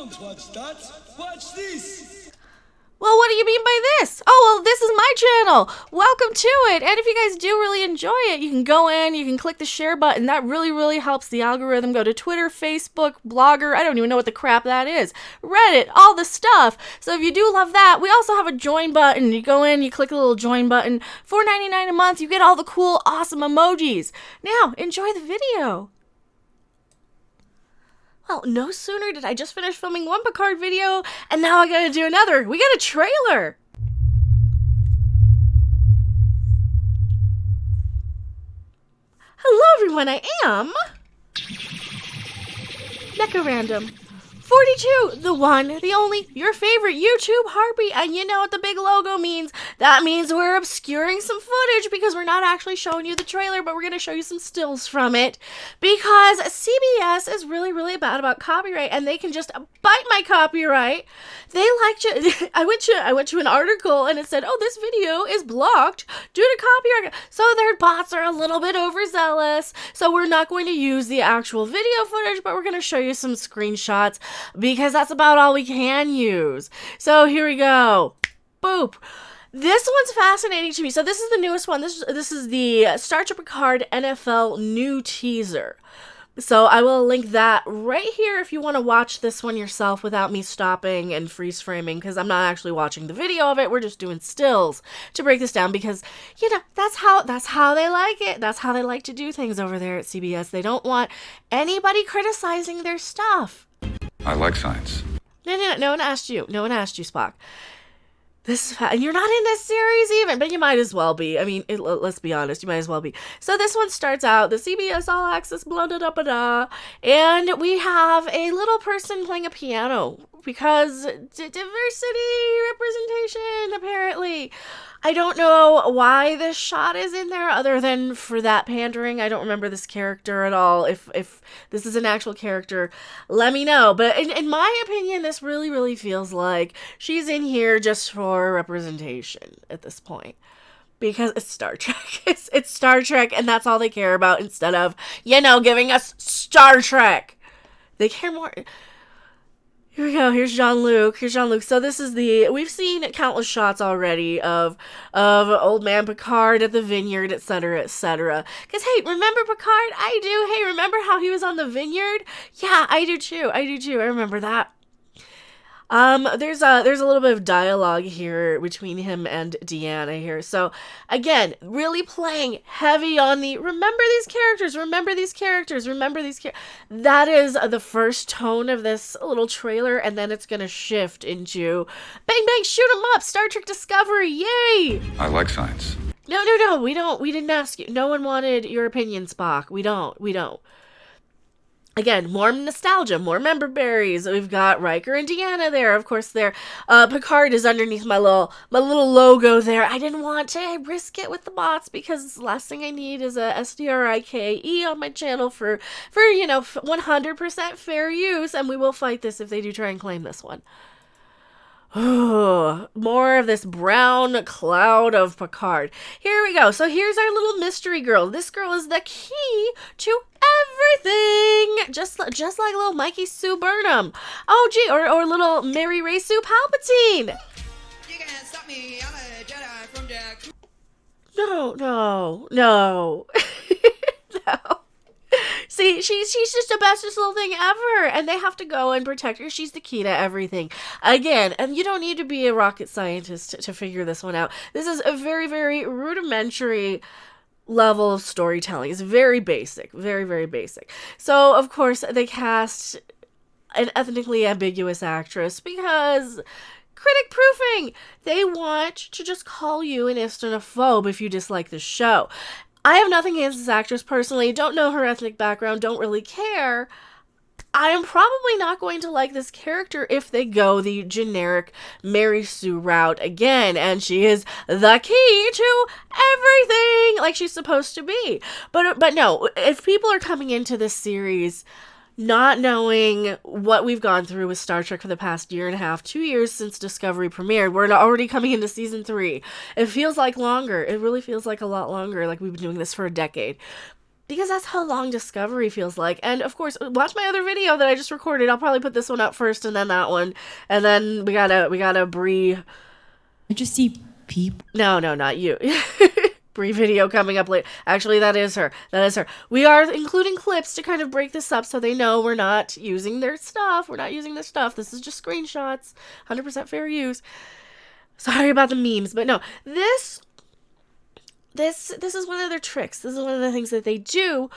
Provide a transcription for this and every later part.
Don't watch that. Watch this. Well, what do you mean by this? Oh, well, this is my channel. Welcome to it. And if you guys do really enjoy it, you can go in, you can click the share button. That really, really helps the algorithm. Go to Twitter, Facebook, Blogger. I don't even know what the crap that is. Reddit, all the stuff. So if you do love that, we also have a join button. You go in, you click the little join button. $4.99 a month. You get all the cool, awesome emojis. Now, enjoy the video. Well, no sooner did I just finish filming one Picard video, and now I gotta do another. We got a trailer! Hello everyone, I am... Mecha Random. 42, the one, the only, your favorite YouTube harpy, and you know what the big logo means. That means we're obscuring some footage because we're not actually showing you the trailer, but we're going to show you some stills from it because CBS is really, really bad about copyright, and they can just bite my copyright. They like to, I went to an article and it said, oh, this video is blocked due to copyright. So their bots are a little bit overzealous. So we're not going to use the actual video footage, but we're going to show you some screenshots because that's about all we can use. So here we go. Boop. This one's fascinating to me. So this is the newest one. This is the Star Trek Picard NFL new teaser. So I will link that right here if you want to watch this one yourself without me stopping and freeze framing, because I'm not actually watching the video of it. We're just doing stills to break this down because, you know, that's how they like it. That's how they like to do things over there at CBS. They don't want anybody criticizing their stuff. I like science. No one asked you. No one asked you, Spock. This is you're not in this series even, but you might as well be. I mean, let's be honest, you might as well be. So this one starts out, the CBS All Access, blah, da, da, da, da, and we have a little person playing a piano because diversity representation, apparently. I don't know why this shot is in there other than for that pandering. I don't remember this character at all. If this is an actual character, let me know. But in my opinion, this really, really feels like she's in here just for representation at this point. Because it's Star Trek. It's Star Trek, and that's all they care about instead of, you know, giving us Star Trek. They care more... Here we go. Here's Jean-Luc. So this is we've seen countless shots already of old man Picard at the vineyard, etc., etc. Because, hey, remember Picard? I do. Hey, remember how he was on the vineyard? Yeah, I do too. I remember that. There's a little bit of dialogue here between him and Deanna here. So again, really playing heavy on the remember these characters. That is the first tone of this little trailer, and then it's gonna shift into bang bang, shoot 'em up, Star Trek Discovery, yay! I like science. No, we didn't ask you. No one wanted your opinion, Spock. We don't. Again, more nostalgia, more member berries. We've got Riker and Deanna there. Of course, there. Picard is underneath my little logo there. I didn't want to risk it with the bots because the last thing I need is a SDRIKE on my channel for 100% fair use, and we will fight this if they do try and claim this one. Oh, more of this brown cloud of Picard. Here we go. So here's our little mystery girl. This girl is the key to everything. Just like little Mikey Sue Burnham. Oh, gee, or little Mary Ray Sue Palpatine. You can't stop me. I'm a Jedi from Jack. No. No. See, she's just the bestest little thing ever, and they have to go and protect her. She's the key to everything. Again, and you don't need to be a rocket scientist to figure this one out. This is a very, very rudimentary level of storytelling. It's very basic, very, very basic. So, of course, they cast an ethnically ambiguous actress because... critic proofing! They want to just call you an islamophobe if you dislike the show. I have nothing against this actress personally, don't know her ethnic background, don't really care. I am probably not going to like this character if they go the generic Mary Sue route again, and she is the key to everything like she's supposed to be. But no, if people are coming into this series not knowing what we've gone through with Star Trek for the past year and a half, 2 years since Discovery premiered. We're already coming into season 3. It feels like longer. It really feels like a lot longer, like we've been doing this for a decade. Because that's how long Discovery feels like. And of course, watch my other video that I just recorded. I'll probably put this one up first and then that one. And then we gotta Bree. I just see people. No, not you. Bree video coming up later. Actually, that is her. We are including clips to kind of break this up so they know we're not using their stuff. This is just screenshots. 100% fair use. Sorry about the memes, but no. This is one of their tricks. This is one of the things that they do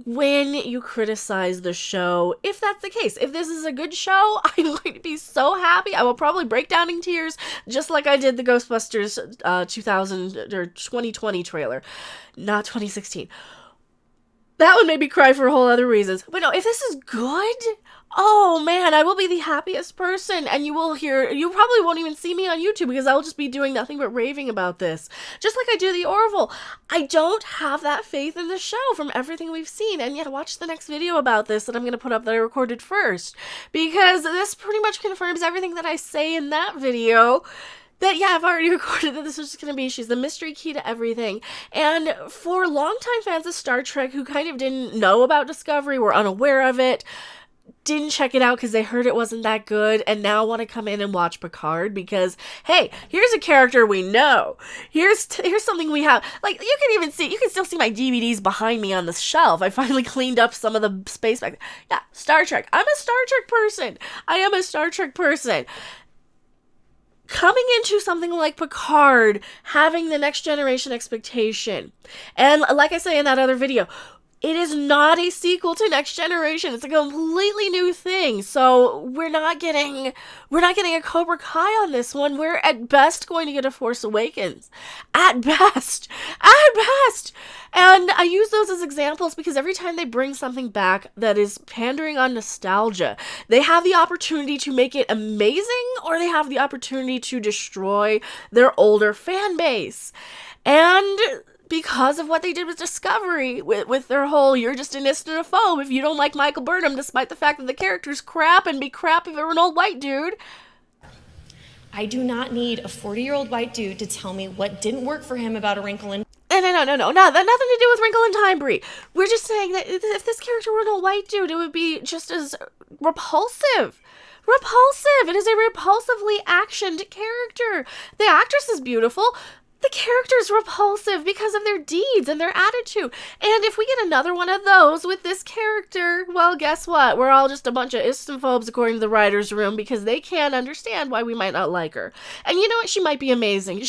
when you criticize the show. If that's the case, if this is a good show, I'm going to be so happy. I will probably break down in tears, just like I did the Ghostbusters 2000 or 2020 trailer, not 2016. That one made me cry for a whole other reasons. But no, if this is good, oh man, I will be the happiest person. And you probably won't even see me on YouTube because I'll just be doing nothing but raving about this. Just like I do the Orville. I don't have that faith in the show from everything we've seen. And yeah, watch the next video about this that I'm going to put up that I recorded first. Because this pretty much confirms everything that I say in that video. That, yeah, I've already recorded that this is just going to be, she's the mystery key to everything. And for longtime fans of Star Trek who kind of didn't know about Discovery, were unaware of it, didn't check it out because they heard it wasn't that good, and now want to come in and watch Picard because, hey, here's a character we know. Here's something we have. Like, you can still see my DVDs behind me on the shelf. I finally cleaned up some of the space back there. Yeah, Star Trek. I'm a Star Trek person. I am a Star Trek person. Coming into something like Picard, having the Next Generation expectation, and like I say in that other video, it is not a sequel to Next Generation. It's a completely new thing. So we're not getting a Cobra Kai on this one. We're at best going to get a Force Awakens. At best. And I use those as examples because every time they bring something back that is pandering on nostalgia, they have the opportunity to make it amazing or they have the opportunity to destroy their older fan base. And because of what they did with Discovery, with their whole, you're just an istinophobe if you don't like Michael Burnham, despite the fact that the character's crap and be crap if it were an old white dude. I do not need a 40-year-old white dude to tell me what didn't work for him about a wrinkle in... No, nothing to do with Wrinkle in Time, Brie. We're just saying that if this character were an old white dude, it would be just as repulsive. It is a repulsively actioned character. The actress is beautiful. The character's repulsive because of their deeds and their attitude. And if we get another one of those with this character, well, guess what? We're all just a bunch of istophobes according to the writer's room because they can't understand why we might not like her. And you know what? She might be amazing. I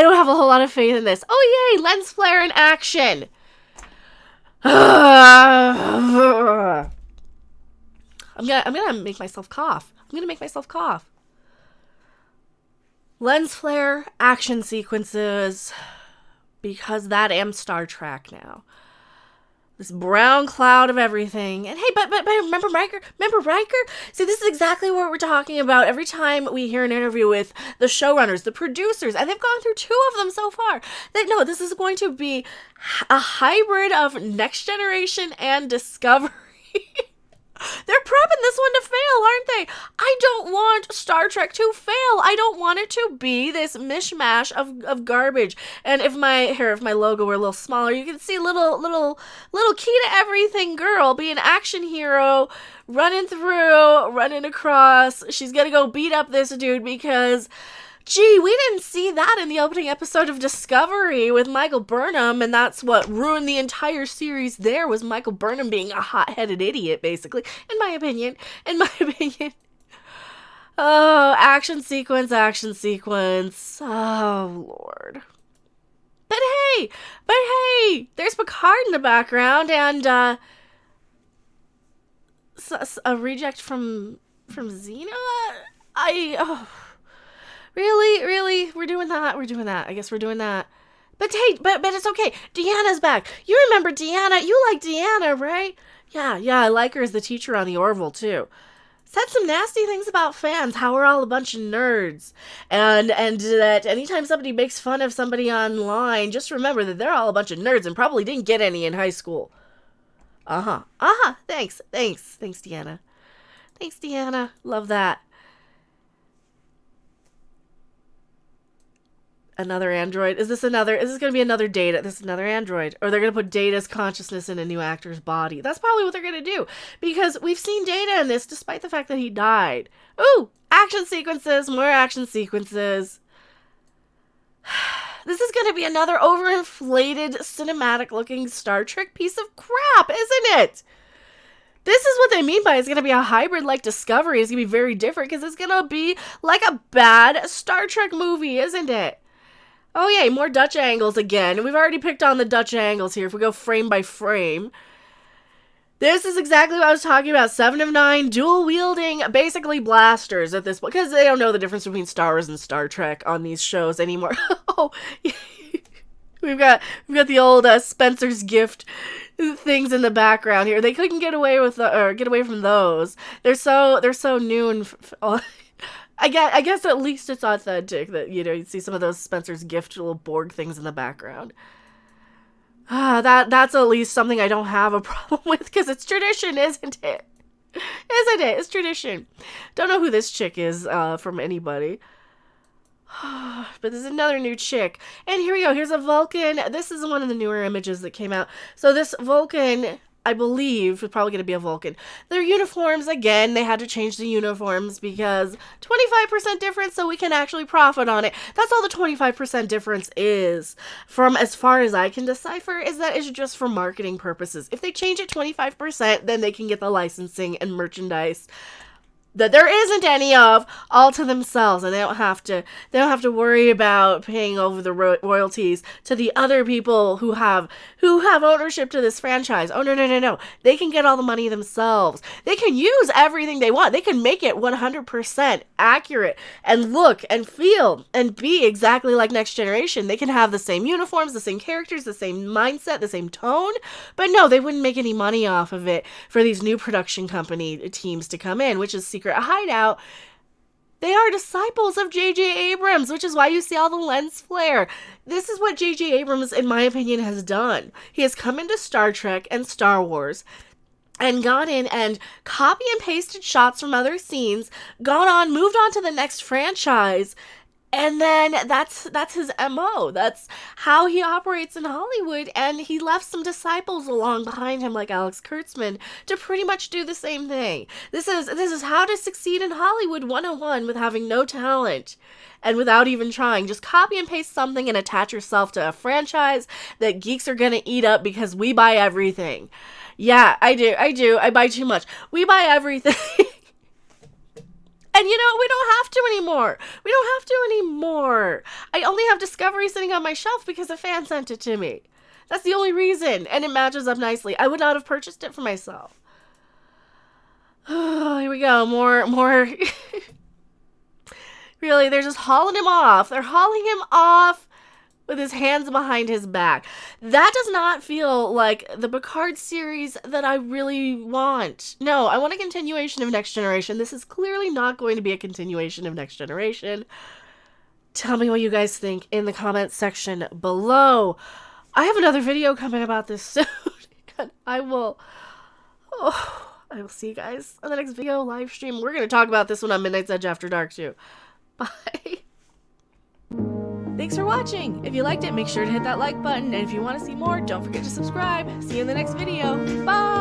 don't have a whole lot of faith in this. Oh, yay! Lens flare in action! I'm gonna make myself cough. Lens flare, action sequences, because that am Star Trek now. This brown cloud of everything. And hey, but remember Riker? See, this is exactly what we're talking about every time we hear an interview with the showrunners, the producers, and they've gone through 2 of them so far. No, this is going to be a hybrid of Next Generation and Discovery. They're prepping this one to fail, aren't they? I don't want Star Trek to fail. I don't want it to be this mishmash of garbage. And if my logo were a little smaller, you can see little key to everything girl be an action hero, running across. She's gonna go beat up this dude because, gee, we didn't see that in the opening episode of Discovery with Michael Burnham, and that's what ruined the entire series there, was Michael Burnham being a hot-headed idiot, basically, in my opinion. Oh, action sequence. Oh, Lord. But hey, there's Picard in the background, and, a reject from Xena? Really? We're doing that. I guess we're doing that. But hey, but it's okay. Deanna's back. You remember Deanna. You like Deanna, right? Yeah, I like her as the teacher on the Orville, too. Said some nasty things about fans, how we're all a bunch of nerds. And that anytime somebody makes fun of somebody online, just remember that they're all a bunch of nerds and probably didn't get any in high school. Thanks, Deanna. Thanks, Deanna. Love that. Another android? Is this going to be another Data? This is another android. Or they're going to put Data's consciousness in a new actor's body. That's probably what they're going to do. Because we've seen Data in this, despite the fact that he died. Ooh, action sequences, more action sequences. This is going to be another overinflated, cinematic-looking Star Trek piece of crap, isn't it? This is what they mean by it's going to be a hybrid like Discovery. It's going to be very different because it's going to be like a bad Star Trek movie, isn't it? Oh, yay, more Dutch angles again. We've already picked on the Dutch angles here if we go frame by frame. This is exactly what I was talking about. 7 of 9, dual-wielding, basically blasters at this point. Because they don't know the difference between Star Wars and Star Trek on these shows anymore. Oh, we've got the old Spencer's Gift things in the background here. They couldn't get away with get away from those. They're so new and I guess at least it's authentic that, you know, you see some of those Spencer's Gift little Borg things in the background. That's at least something I don't have a problem with because it's tradition, isn't it? Isn't it? It's tradition. Don't know who this chick is from anybody. But there's another new chick. And here we go. Here's a Vulcan. This is one of the newer images that came out. So this Vulcan, I believe, is probably going to be a Vulcan. Their uniforms, again, they had to change the uniforms because 25% difference so we can actually profit on it. That's all the 25% difference is. From as far as I can decipher, is that it's just for marketing purposes. If they change it 25%, then they can get the licensing and merchandise that there isn't any of all to themselves, and they don't have to worry about paying over the royalties to the other people who have ownership to this franchise. Oh no, they can get all the money themselves. They can use everything they want. They can make it 100% accurate and look and feel and be exactly like Next Generation. They can have the same uniforms, the same characters, the same mindset, the same tone, but no, they wouldn't make any money off of it for these new production company teams to come in, which is Secret Hideout. They are disciples of J.J. Abrams, which is why you see all the lens flare. This is what J.J. Abrams, in my opinion, has done. He has come into Star Trek and Star Wars and gone in and copy and pasted shots from other scenes, moved on to the next franchise, and then that's his MO. That's how he operates in Hollywood, and he left some disciples along behind him like Alex Kurtzman to pretty much do the same thing. This is how to succeed in Hollywood 101 with having no talent and without even trying. Just copy and paste something and attach yourself to a franchise that geeks are gonna eat up because we buy everything. Yeah, I do. I buy too much. We buy everything. And you know, we don't have to anymore. I only have Discovery sitting on my shelf because a fan sent it to me. That's the only reason. And it matches up nicely. I would not have purchased it for myself. Oh, here we go. More. Really, they're just hauling him off. They're hauling him off with his hands behind his back. That does not feel like the Picard series that I really want. No, I want a continuation of Next Generation. This is clearly not going to be a continuation of Next Generation. Tell me what you guys think in the comments section below. I have another video coming about this soon. And I will see you guys on the next video live stream. We're going to talk about this one on Midnight's Edge After Dark too. Bye. Thanks for watching. If you liked it, make sure to hit that like button. And if you want to see more, don't forget to subscribe. See you in the next video. Bye.